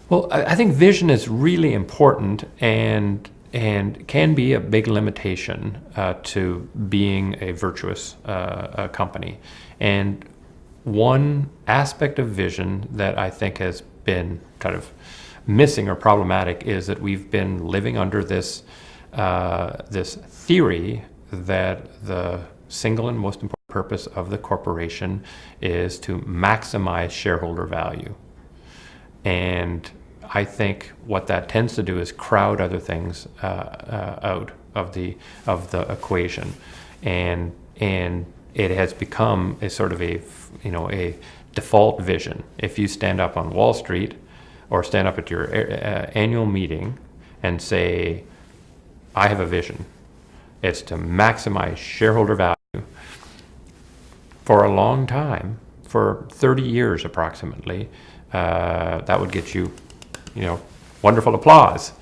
Well, I think vision is really important and can be a big limitation to being a virtuous company. And one aspect of vision that I think has been kind of missing or problematic is that we've been living under this this theory that the single and most important purpose of the corporation is to maximize shareholder value. And I think what that tends to do is crowd other things out of the equation, and it has become a sort of a default vision. If you stand up on Wall Street or stand up at your annual meeting and say, "I have a vision," it's to maximize shareholder value. For a long time, for 30 years approximately, that would get you, wonderful applause.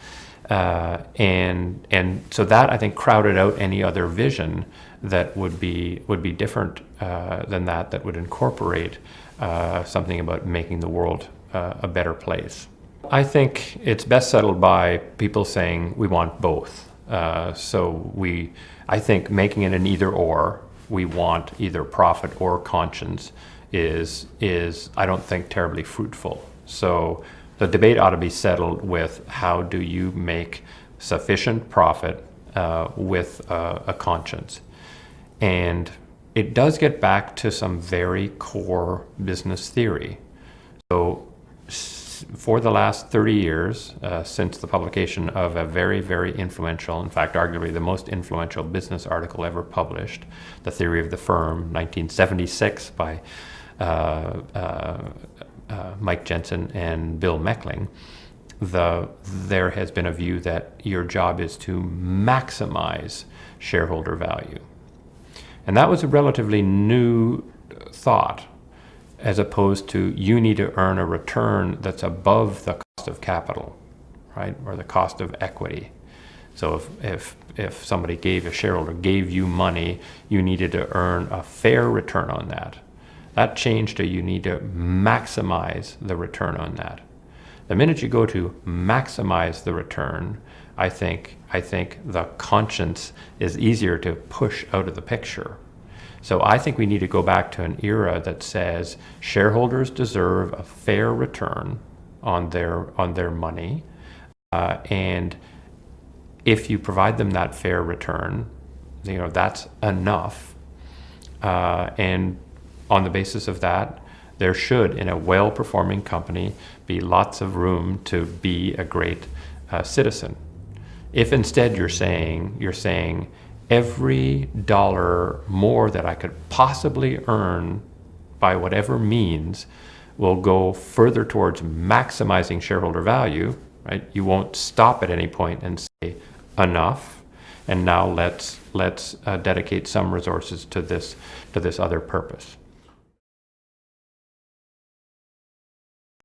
And so that, I think, crowded out any other vision that would be different than that would incorporate something about making the world a better place. I think it's best settled by people saying we want both. I think making it an either or, we want either profit or conscience, is I don't think terribly fruitful. So the debate ought to be settled with how do you make sufficient profit with a conscience. And it does get back to some very core business theory. So for the last 30 years, since the publication of a very, very influential, in fact, arguably the most influential business article ever published, The Theory of the Firm, 1976, by Mike Jensen and Bill Meckling, there has been a view that your job is to maximize shareholder value. And that was a relatively new thought, as opposed to you need to earn a return that's above the cost of capital, right, or the cost of equity. So if somebody a shareholder gave you money, you needed to earn a fair return on that. That changed to you need to maximize the return on that. The minute you go to maximize the return, I think the conscience is easier to push out of the picture. So I think we need to go back to an era that says shareholders deserve a fair return on their money, and if you provide them that fair return, that's enough. And on the basis of that, there should, in a well-performing company, be lots of room to be a great citizen. If instead you're saying every dollar more that I could possibly earn by whatever means will go further towards maximizing shareholder value, right? You won't stop at any point and say enough, and now let's dedicate some resources to this other purpose.